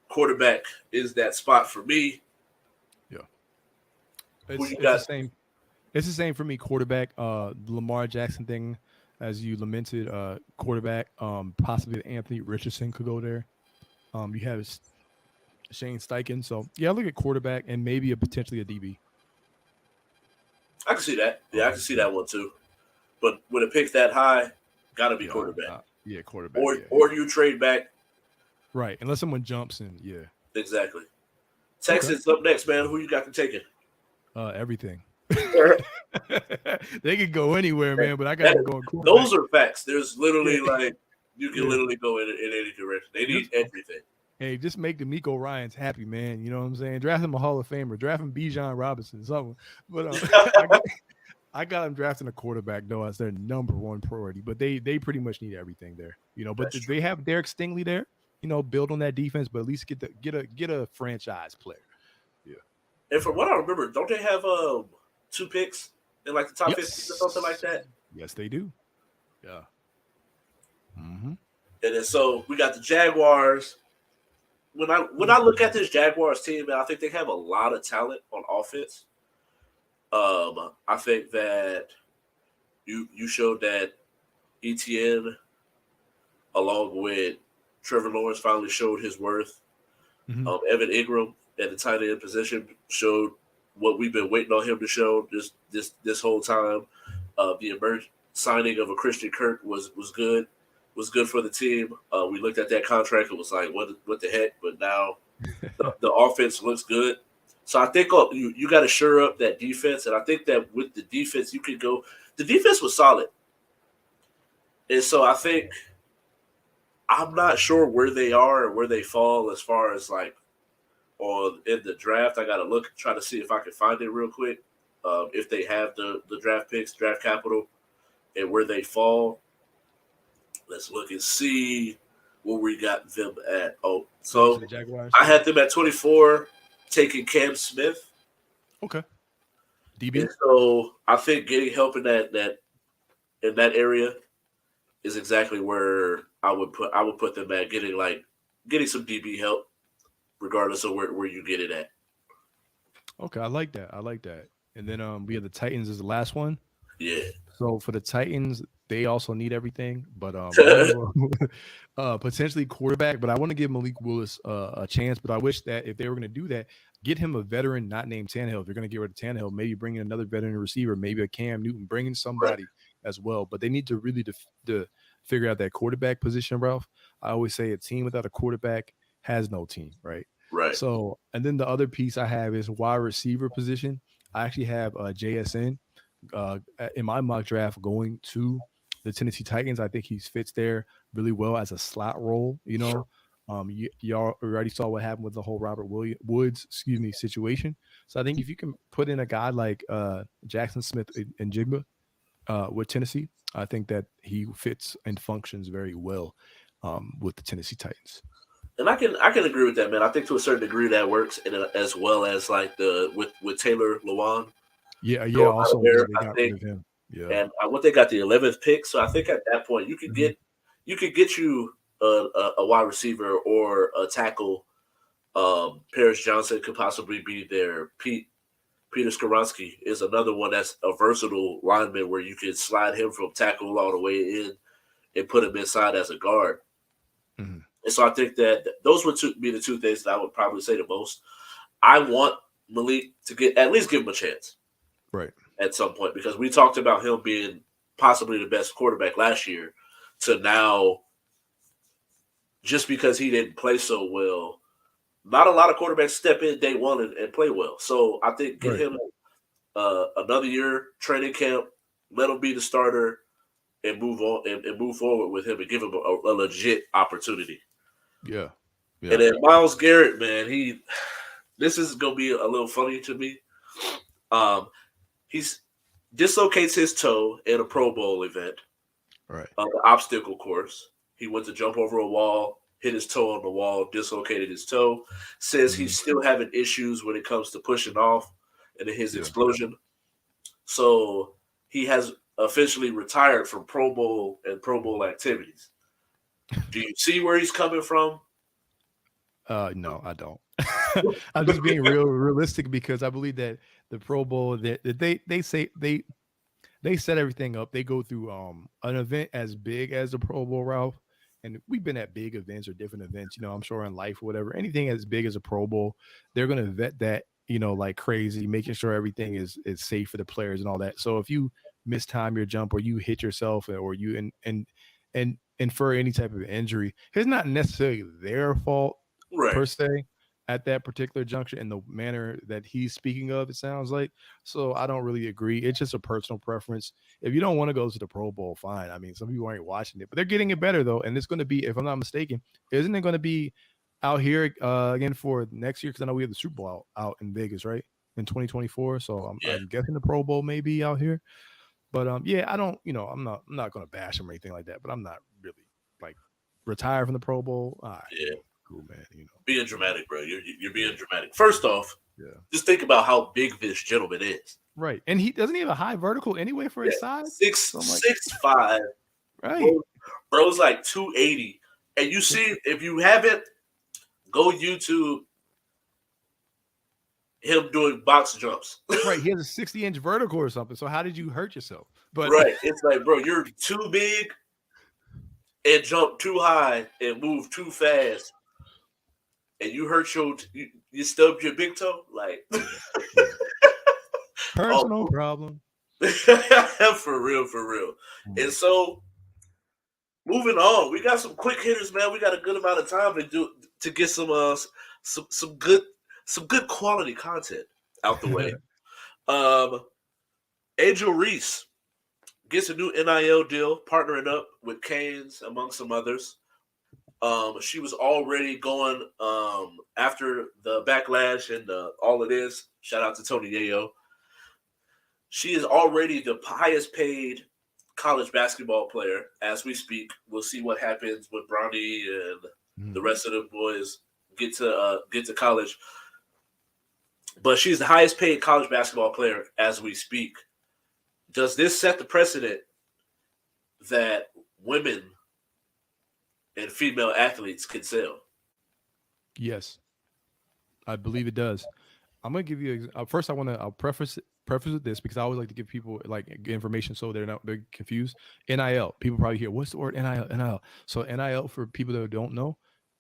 quarterback is that spot for me. Yeah. Who you It's the got? same. It's the same for me. Quarterback, Lamar Jackson thing, as you lamented. Quarterback, possibly Anthony Richardson could go there. You have Shane Steichen. So yeah, I look at quarterback and maybe potentially a DB. I can see that. Yeah, I can see that one too. But with a pick that high, gotta be Yeah, quarterback. yeah, quarterback. Or you trade back. Right, unless someone jumps in. Yeah, Exactly. Texans up next, man. Who you got to take it? Everything. They could go anywhere, man. But I got them going quarterback. Those are facts. There's literally like you can literally go in any direction. They need everything. Hey, just make the Miko Ryans happy, man. You know what I'm saying? Draft him a Hall of Famer. Draft him Bijan Robinson, something. But I got him drafting a quarterback though as their number one priority. But they pretty much need everything there. You know, but they have Derek Stingley there. You know, build on that defense, but at least get a franchise player. Yeah. And from what I remember, don't they have 2 picks in like the top 15 or something like that? Yes, they do. Yeah. Mm-hmm. And then so we got the Jaguars. When I look at this Jaguars team, man, I think they have a lot of talent on offense. I think that you showed that ETN, along with Trevor Lawrence, finally showed his worth. Mm-hmm. Evan Ingram at the tight end position showed what we've been waiting on him to show this whole time. The signing of a Christian Kirk was good. Was good for the team. We looked at that contract. It was like, what the heck? But now the offense looks good. So I think you got to shore up that defense. And I think that with the defense, you could go – the defense was solid. And so I think I'm not sure where they are and where they fall as far as like in the draft. I got to try to see if I can find it real quick. If they have the draft picks, draft capital, and where they fall. Let's look and see where we got them at. Oh, so I had them at 24, taking Cam Smith. Okay. DB. And so I think getting help in that area is exactly where I would put them at. Getting some DB help, regardless of where you get it at. Okay, I like that. And then we have the Titans as the last one. Yeah. So for the Titans, they also need everything, but potentially quarterback. But I want to give Malik Willis a chance. But I wish that if they were going to do that, get him a veteran, not named Tannehill. If you're going to get rid of Tannehill, maybe bring in another veteran receiver, maybe a Cam Newton, bring in somebody as well. But they need to really to figure out that quarterback position, Ralph. I always say a team without a quarterback has no team, right? Right. So, and then the other piece I have is wide receiver position. I actually have JSN in my mock draft going to the Tennessee Titans. I think he fits there really well as a slot role. You know, y'all already saw what happened with the whole Robert Woods situation. So I think if you can put in a guy like Jackson Smith and Jigba with Tennessee, I think that he fits and functions very well with the Tennessee Titans. And I can agree with that, man. I think to a certain degree that works, and as well as like with Taylor Lewan. Yeah. Also, there, they got rid of him. Yeah. And what they got the 11th pick, so I think at that point you could get you a wide receiver or a tackle. Paris Johnson could possibly be there. Peter Skoronski is another one that's a versatile lineman where you could slide him from tackle all the way in and put him inside as a guard. Mm-hmm. And so I think that those would be the two things that I would probably say the most. I want Malik to at least give him a chance. Right. At some point, because we talked about him being possibly the best quarterback last year to now, just because he didn't play so well, not a lot of quarterbacks step in day one and play well. So I think get him another year training camp, let him be the starter, and move on and move forward with him and give him a legit opportunity. Yeah. And then Myles Garrett, man, this is gonna be a little funny to me. He's dislocates his toe in a Pro Bowl event, Right. the obstacle course. He went to jump over a wall, hit his toe on the wall, dislocated his toe. Says he's still having issues when it comes to pushing off and his Yeah. explosion. So he has officially retired from Pro Bowl and Pro Bowl activities. Do you see where he's coming from? No, I don't. I'm just being realistic because I believe that the Pro Bowl that they say they set everything up. They go through an event as big as the Pro Bowl, Ralph. And we've been at big events or different events, I'm sure in life or whatever. Anything as big as a Pro Bowl, they're gonna vet that, like crazy, making sure everything is safe for the players and all that. So if you mistime your jump or you hit yourself or you and infer any type of injury, it's not necessarily their fault Right. per se at that particular juncture in the manner that he's speaking of, it sounds like. So I don't really agree. It's just a personal preference. If you don't want to go to the Pro Bowl, fine. I mean, some people aren't watching it, but they're getting it better though. And it's going to be, if I'm not mistaken, isn't it going to be out here again for next year? Because I know we have the Super Bowl out in Vegas, right? In 2024. So I'm guessing the Pro Bowl may be out here. But yeah, I don't, I'm not going to bash him or anything like that, but I'm not really like retired from the Pro Bowl. All right, Yeah. Cool, man. Being dramatic, bro. You're being dramatic. First off, just think about how big this gentleman is. Right, and he doesn't have a high vertical anyway for his size. 6'5". Right, bro's like 280. And you see, if you haven't, go YouTube him doing box jumps. Right, he has a 60-inch vertical or something. So how did you hurt yourself? But right, it's like, bro, you're too big and jump too high and move too fast. And you hurt you stubbed your big toe, like personal problem. for real. And so, moving on, we got some quick hitters, man. We got a good amount of time to get some good quality content out the way. Angel Reese gets a new NIL deal, partnering up with Canes, among some others. She was already going after the backlash and all of this. Shout out to Tony Yayo. She is already the highest paid college basketball player as we speak. We'll see what happens with Bronny and the rest of the boys get to college. But she's the highest paid college basketball player as we speak. Does this set the precedent that women and female athletes can sell? Yes, I believe it does. I'm gonna give you first. I'll preface with this because I always like to give people like information so they're confused. NIL. People probably hear, what's the word NIL? NIL. So NIL, for people that don't know,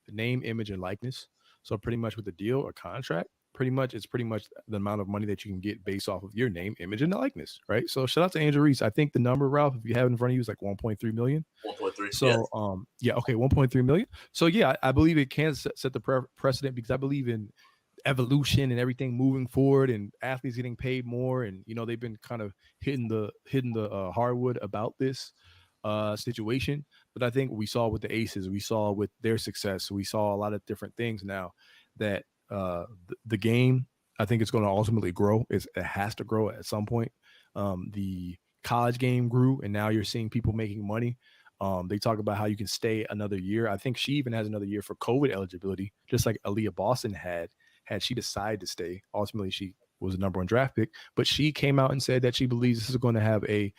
the name, image, and likeness. So pretty much with a deal or contract, it's pretty much the amount of money that you can get based off of your name, image, and likeness, right? So shout out to Angel Reese. I think the number, Ralph, if you have it in front of you, is like 1.3 million. 1.3. So okay, 1.3 million. So yeah, I believe it can set the precedent because I believe in evolution and everything moving forward and athletes getting paid more, and they've been kind of hitting the hardwood about this situation. But I think we saw with the Aces, we saw with their success, we saw a lot of different things now that the game, I think it's going to ultimately grow. It has to grow at some point. The college game grew, and now you're seeing people making money. They talk about how you can stay another year. I think she even has another year for COVID eligibility, just like Aaliyah Boston had she decided to stay. Ultimately, she was a number one draft pick, but she came out and said that she believes this is going to have a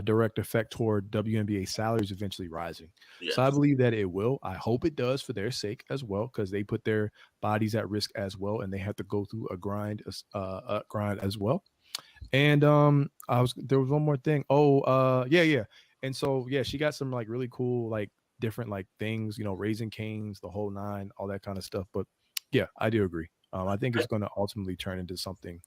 direct effect toward WNBA salaries eventually rising. Yes. So I believe that it will. I hope it does for their sake as well, because they put their bodies at risk as well, and they have to go through a grind as well. And there was one more thing. Yeah. And so she got some like really cool like different like things, Raising Cane's, the whole nine, all that kind of stuff. But yeah, I do agree. I think it's going to ultimately turn into something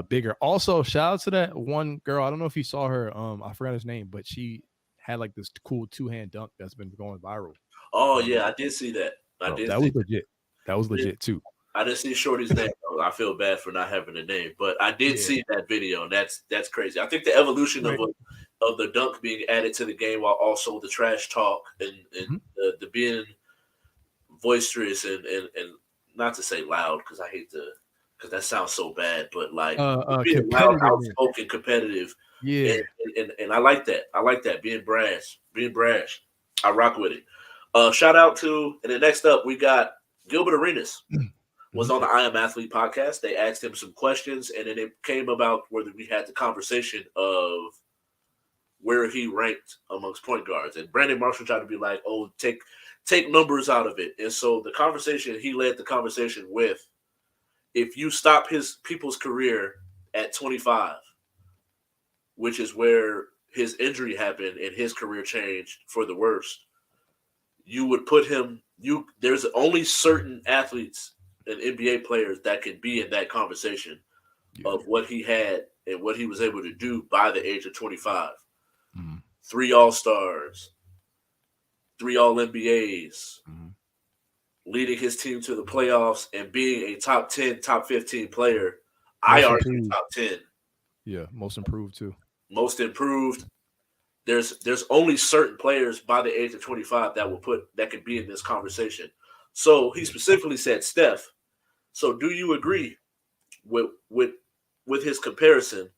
bigger. Also, shout out to that one girl. I don't know if you saw her. I forgot his name, but she had like this cool 2-hand dunk that's been going viral. Oh yeah, I did see that. That was legit. That was legit too. I didn't see Shorty's name. I feel bad for not having a name, but I did see that video, and that's crazy. I think the evolution of the dunk being added to the game, while also the trash talk and the being boisterous and not to say loud because I hate to because that sounds so bad, but like being loud, Competitive. outspoken, competitive, Yeah. and I like that. I like that being brash, I rock with it. Shout out to and then next up we got Gilbert Arenas was on the I Am Athlete podcast. They asked him some questions, and then it came about where we had the conversation of where he ranked amongst point guards. And Brandon Marshall tried to be like, "Oh, take numbers out of it." And so the conversation he led the conversation with, if you stop his people's career at 25, which is where his injury happened and his career changed for the worst, you would put him. There's only certain athletes and NBA players that can be in that conversation of what he had and what he was able to do by the age of 25. 3 All-Stars, 3 All-NBAs, leading his team to the playoffs and being a top 10, top 15 player. I argue top 10. Yeah, most improved too. Most improved. There's only certain players by the age of 25 that could be in this conversation. So he specifically said Steph. So do you agree with his comparison?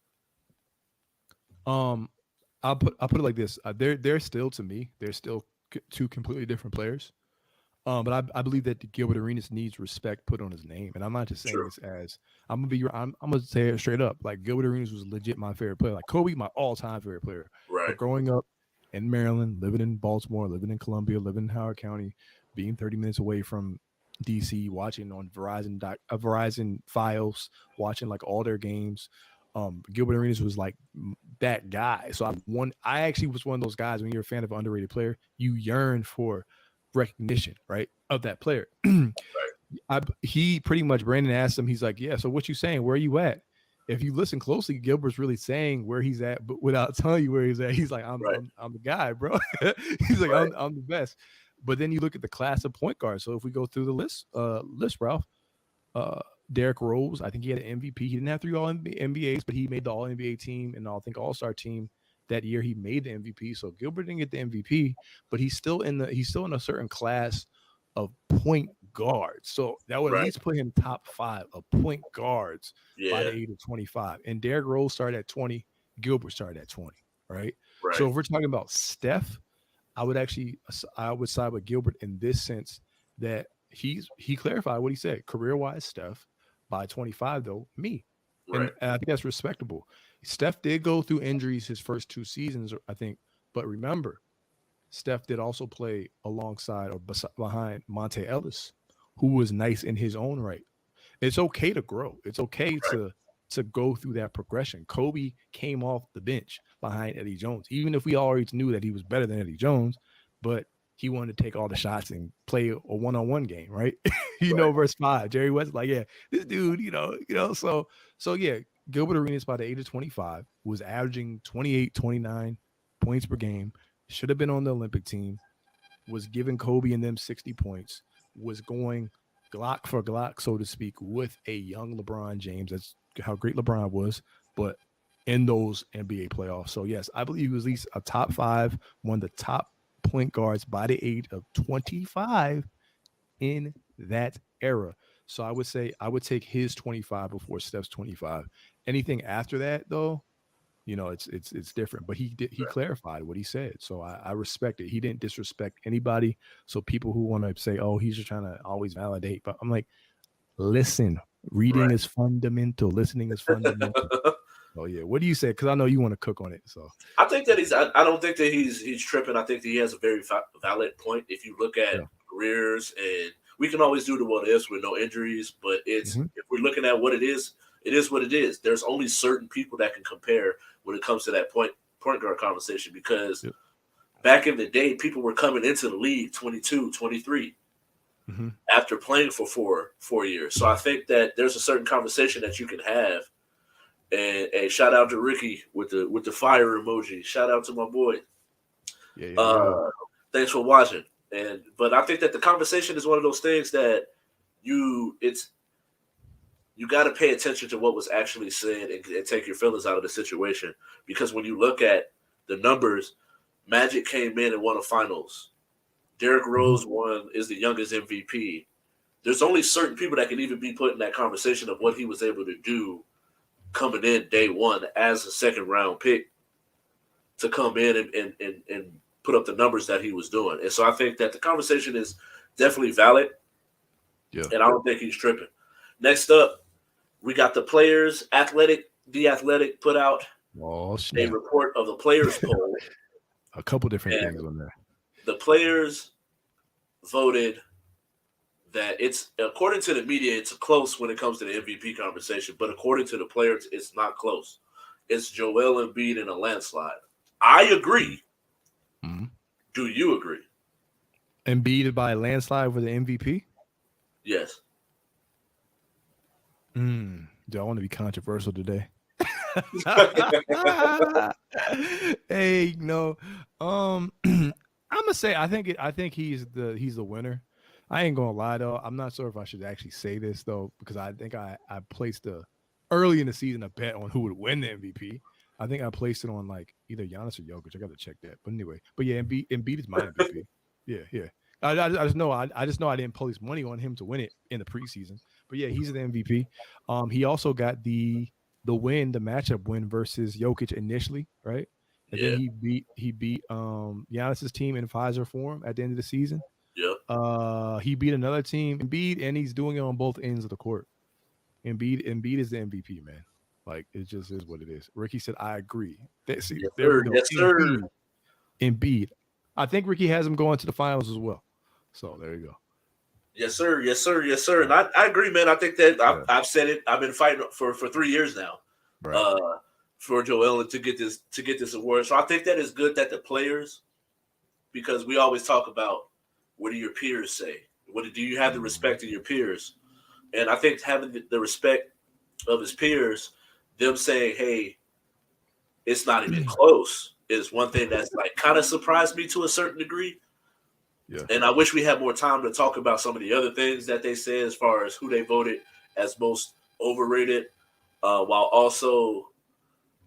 I'll put it like this: they're still, to me, they're still two completely different players. But I believe that Gilbert Arenas needs respect put on his name, and I'm not just saying this as I'm gonna say it straight up. Like Gilbert Arenas was legit my favorite player. Like Kobe, my all-time favorite player. Right. But growing up in Maryland, living in Baltimore, living in Columbia, living in Howard County, being 30 minutes away from DC, watching on Verizon Files, watching like all their games. Gilbert Arenas was like that guy. So I actually was one of those guys. When you're a fan of an underrated player, you yearn for recognition, right, of that player. He pretty much, Brandon asked him, he's like, yeah, so what you saying? Where are you at? If you listen closely, Gilbert's really saying where he's at, but without telling you where he's at. He's like, I'm the guy, bro. He's like, I'm the best. But then you look at the class of point guards. So if we go through the list, Ralph, Derrick Rose, I think he had an MVP. He didn't have 3 All-NBAs, but he made the All-NBA team and I think All-Star team. That year he made the MVP. So Gilbert didn't get the MVP, but he's still in a certain class of point guards. So that would at least put him top 5 of point guards by the age of 25. And Derrick Rose started at 20. Gilbert started at 20. Right. So if we're talking about Steph, I would side with Gilbert in this sense that he clarified what he said. Career-wise, Steph. By 25, though, me. And I think that's respectable. Steph did go through injuries his first 2 seasons, I think. But remember, Steph did also play alongside or behind Monte Ellis, who was nice in his own right. It's okay to grow. It's okay to go through that progression. Kobe came off the bench behind Eddie Jones, even if we already knew that he was better than Eddie Jones, but he wanted to take all the shots and play a one-on-one game, right? Verse 5. Jerry West, like, yeah, this dude, so yeah, Gilbert Arenas by the age of 25 was averaging 28, 29 points per game, should have been on the Olympic team, was giving Kobe and them 60 points, was going Glock for Glock, so to speak, with a young LeBron James. That's how great LeBron was, but in those NBA playoffs. So yes, I believe he was at least a top 5, one of the top point guards by the age of 25 in that era. So I would say I would take his 25 before Steph's 25. Anything after that, though, it's different. But he clarified what he said, so I respect it. He didn't disrespect anybody. So people who want to say, "Oh, he's just trying to always validate," but I'm like, listen, reading is fundamental. Listening is fundamental. Oh yeah, what do you say? Because I know you want to cook on it. So I think that I don't think that he's tripping. I think that he has a very valid point. If you look at careers, and we can always do the what ifs with no injuries, but if we're looking at what it is what it is. There's only certain people that can compare when it comes to that point guard conversation, because back in the day, people were coming into the league 22, 23 after playing for four years. So I think that there's a certain conversation that you can have. And shout out to Ricky with the fire emoji. Shout out to my boy. Thanks for watching. But I think that the conversation is one of those things that you got to pay attention to what was actually said and take your feelings out of the situation. Because when you look at the numbers, Magic came in and won a finals. Derrick Rose is the youngest MVP. there's only certain people that can even be put in that conversation of what he was able to do coming in day one as a second round pick to come in and put up the numbers that he was doing. And so I think that the conversation is definitely valid. Yeah. And I don't think he's tripping. Next up, we got the Players Athletic. The Athletic put out a report of the players poll. A couple different things on there. The players voted that it's, according to the media, it's close when it comes to the MVP conversation, but according to the players, it's not close. It's Joel Embiid in a landslide. I agree. Mm-hmm. Do you agree? Embiid by a landslide for the MVP? Yes. Do I want to be controversial today? Hey, no. I'm gonna say I think he's the winner. I ain't gonna lie though. I'm not sure if I should actually say this though, because I think I placed early in the season a bet on who would win the MVP. I think I placed it on like either Giannis or Jokic. I got to check that. But anyway, yeah, Embiid is my MVP. Yeah. I just know I didn't place money on him to win it in the preseason. But yeah, he's the MVP. He also got the matchup win versus Jokic initially, right? And then he beat Giannis's team in Pfizer Forum at the end of the season. Yeah. He beat another team, Embiid, and he's doing it on both ends of the court. Embiid is the MVP, man. Like, it just is what it is. Ricky said, I agree. Yes, sir. Yes, sir. Embiid. I think Ricky has him going to the finals as well. So there you go. Yes, sir. Yes, sir. Yes, sir. And I agree, man. I think that I've said it. I've been fighting for 3 years now, for Joel to get this award. So I think that is good that the players, because we always talk about what do your peers say? Do you have the respect of your peers? And I think having the respect of his peers, them saying, "Hey, it's not even close," is one thing that's like kind of surprised me to a certain degree. Yeah. And I wish we had more time to talk about some of the other things that they said as far as who they voted as most overrated, while also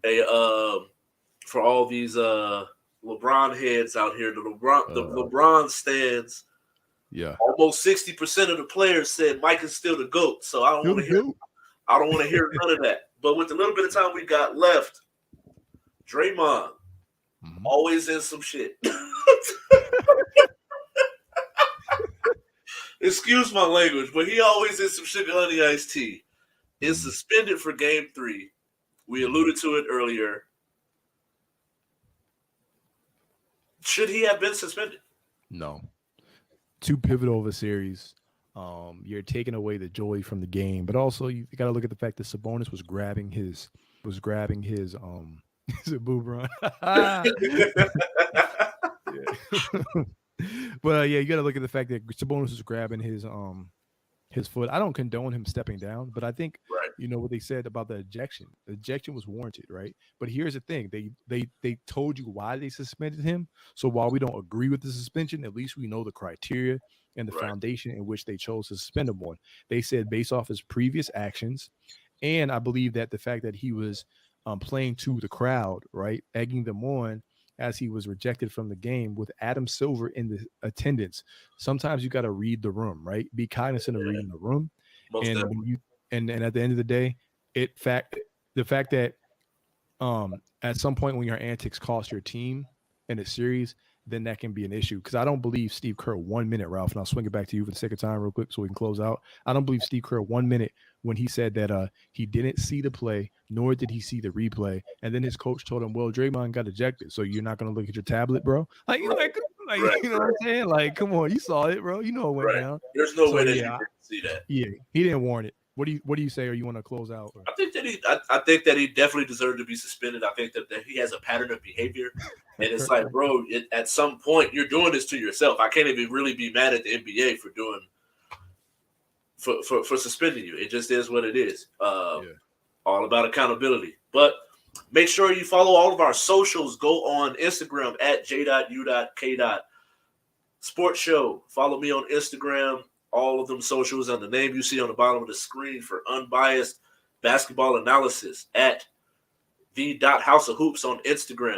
for all these LeBron heads out here, the LeBron stands. Yeah. Almost 60% of the players said Mike is still the GOAT. So I don't want to hear none of that. But with the little bit of time we got left, Draymond always in some shit. Excuse my language, but he always in some sugar honey iced tea. Is suspended for Game 3. We alluded to it earlier. Should he have been suspended? No. Too pivotal of a series. You're taking away the joy from the game, but also you got to look at the fact that Sabonis was grabbing his is it Boobron? But yeah, you got to look at the fact that Sabonis was grabbing his foot. I don't condone him stepping down, but I think you know what they said about the ejection. The ejection was warranted, right? But here's the thing: they told you why they suspended him. So while we don't agree with the suspension, at least we know the criteria and the foundation in which they chose to suspend him on. They said based off his previous actions, and I believe that the fact that he was playing to the crowd, right, egging them on as he was rejected from the game with Adam Silver in the attendance. Sometimes you got to read the room, right? Be cognizant of reading the room. And when you and at the end of the day, the fact that at some point when your antics cost your team in a series, then that can be an issue. Because I don't believe Steve Kerr 1 minute, Ralph, and I'll swing it back to you for the second time real quick so we can close out. I don't believe Steve Kerr 1 minute when he said that he didn't see the play, nor did he see the replay. And then his coach told him, well, Draymond got ejected, so you're not going to look at your tablet, bro? You know what I'm saying? Like, come on, you saw it, bro. You know it went down. There's no way that you didn't see that. Yeah, he didn't warn it. What do you say, or you want to close out? Or? I think that he definitely deserved to be suspended. I think that he has a pattern of behavior, and it's like, bro, at some point you're doing this to yourself. I can't even really be mad at the NBA for doing for suspending you. It just is what it is. All about accountability. But make sure you follow all of our socials. Go on Instagram at J.U.K. Sports Show. Follow me on Instagram. All of them socials and the name you see on the bottom of the screen for unbiased basketball analysis at the.House of Hoops on Instagram.